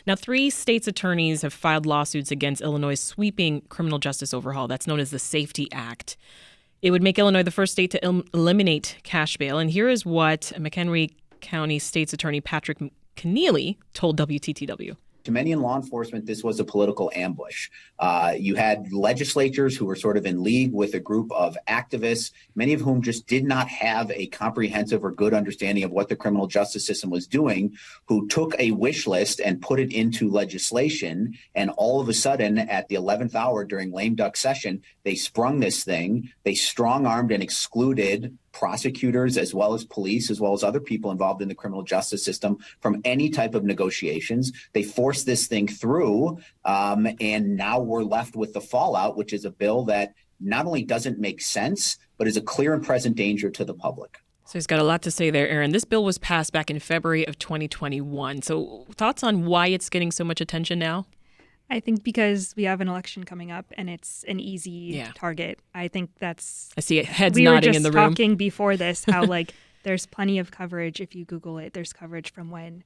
Now, 3 states' attorneys have filed lawsuits against Illinois' sweeping criminal justice overhaul. That's known as the SAFET Act. It would make Illinois the first state to eliminate cash bail. And here is what McHenry County State's Attorney Patrick Keneally told WTTW. To many in law enforcement, this was a political ambush. You had legislatures who were sort of in league with a group of activists, many of whom just did not have a comprehensive or good understanding of what the criminal justice system was doing, who took a wish list and put it into legislation. And all of a sudden, at the 11th hour during lame duck session, they sprung this thing. They strong-armed and excluded prosecutors as well as police, as well as other people involved in the criminal justice system from any type of negotiations. They forced this thing through, and now we're left with the fallout, which is a bill that not only doesn't make sense, but is a clear and present danger to the public. So he's got a lot to say there, Erin. This bill was passed back in February of 2021. So thoughts on why it's getting so much attention now? I think because we have an election coming up and it's an easy target. I think that's... I see heads nodding in the room. We were just talking before this how there's plenty of coverage. If you Google it, there's coverage from when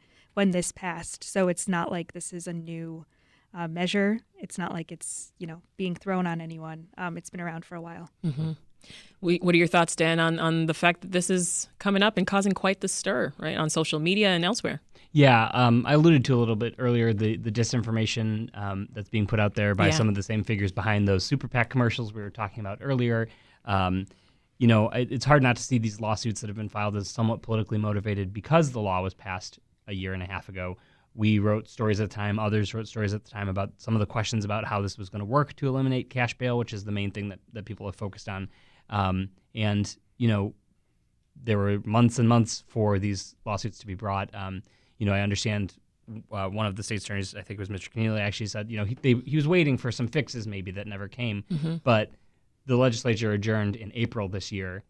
this passed. So it's not like this is a new measure. It's not like it's, being thrown on anyone. It's been around for a while. Mm-hmm. What are your thoughts, Dan, on the fact that this is coming up and causing quite the stir, right, on social media and elsewhere? Yeah, I alluded to a little bit earlier the disinformation that's being put out there by some of the same figures behind those super PAC commercials we were talking about earlier. It's hard not to see these lawsuits that have been filed as somewhat politically motivated because the law was passed a year and a half ago. We wrote stories at the time. Others wrote stories at the time about some of the questions about how this was going to work to eliminate cash bail, which is the main thing that people have focused on. There were months and months for these lawsuits to be brought. I understand one of the state attorneys, I think it was Mr. Keneally, actually said, he was waiting for some fixes maybe that never came. Mm-hmm. But the legislature adjourned in April this year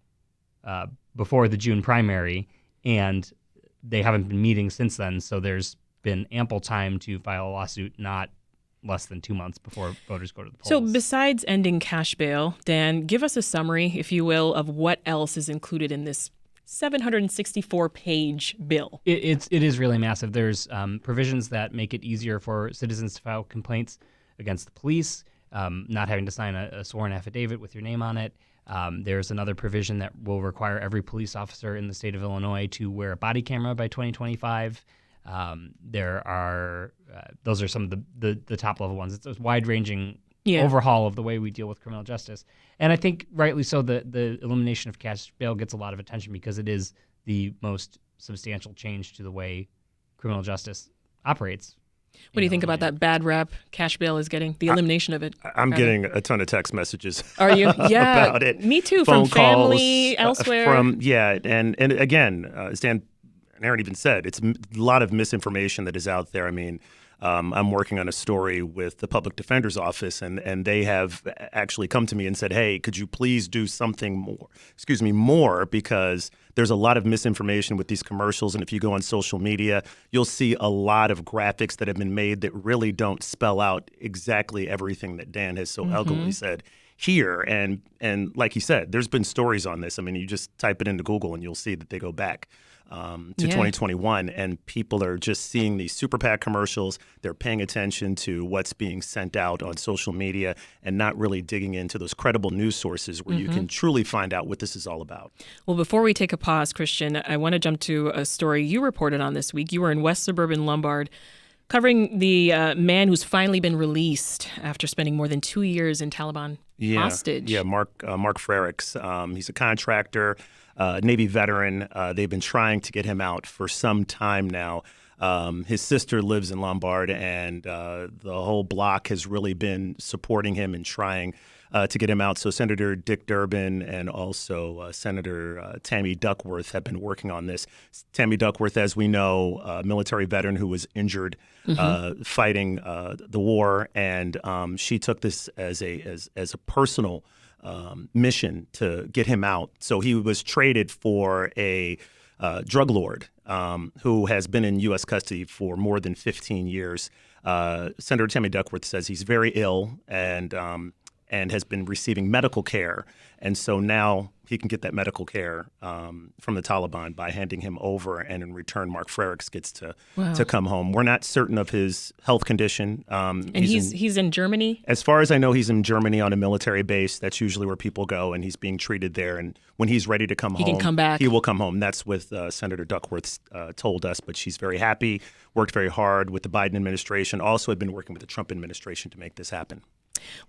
before the June primary, and they haven't been meeting since then. So there's been ample time to file a lawsuit, not less than 2 months before voters go to the polls. So besides ending cash bail, Dan, give us a summary, if you will, of what else is included in this 764-page bill. It is really massive. There's provisions that make it easier for citizens to file complaints against the police, not having to sign a sworn affidavit with your name on it. There's another provision that will require every police officer in the state of Illinois to wear a body camera by 2025. Those are some of the top level ones. It's a wide-ranging overhaul of the way we deal with criminal justice. And I think rightly so, the elimination of cash bail gets a lot of attention because it is the most substantial change to the way criminal justice operates. What do you think about that bad rap cash bail is getting, the elimination of it? I'm getting a ton of text messages. Are you? Yeah, about it. Me too, Phone from family, calls, elsewhere. And again, as Dan and Erin even said, it's a lot of misinformation that is out there. I mean, I'm working on a story with the public defender's office, and they have actually come to me and said, hey, could you please do something more, because there's a lot of misinformation with these commercials. And if you go on social media, you'll see a lot of graphics that have been made that really don't spell out exactly everything that Dan has so eloquently said here. And like he said, there's been stories on this. I mean, you just type it into Google and you'll see that they go back to 2021, and people are just seeing these super PAC commercials. They're paying attention to what's being sent out on social media and not really digging into those credible news sources where you can truly find out what this is all about. Well, before we take a pause, Christian, I want to jump to a story you reported on this week. You were in West Suburban Lombard covering the man who's finally been released after spending more than 2 years in Taliban hostage. Yeah, Mark Frericks. He's a contractor, Navy veteran. They've been trying to get him out for some time now. His sister lives in Lombard, and the whole block has really been supporting him and trying to get him out. So Senator Dick Durbin and also Senator Tammy Duckworth have been working on this. Tammy Duckworth, as we know, a military veteran who was injured fighting the war, and she took this as a personal mission to get him out. So he was traded for a drug lord who has been in U.S. custody for more than 15 years. Senator Tammy Duckworth says he's very ill, and and has been receiving medical care. And so now he can get that medical care from the Taliban by handing him over, and in return, Mark Frerichs gets to come home. We're not certain of his health condition. And he's in Germany? As far as I know, he's in Germany on a military base. That's usually where people go, and he's being treated there. And when he's ready to come home, he can come back. He will come home. That's what Senator Duckworth told us. But she's very happy, worked very hard with the Biden administration, also had been working with the Trump administration to make this happen.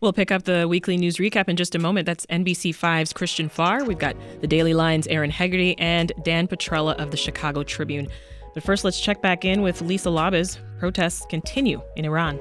We'll pick up the weekly news recap in just a moment. That's NBC5's Christian Farr. We've got the Daily Line's Erin Hegarty and Dan Petrella of the Chicago Tribune. But first, let's check back in with Lisa Labuz. Protests continue in Iran.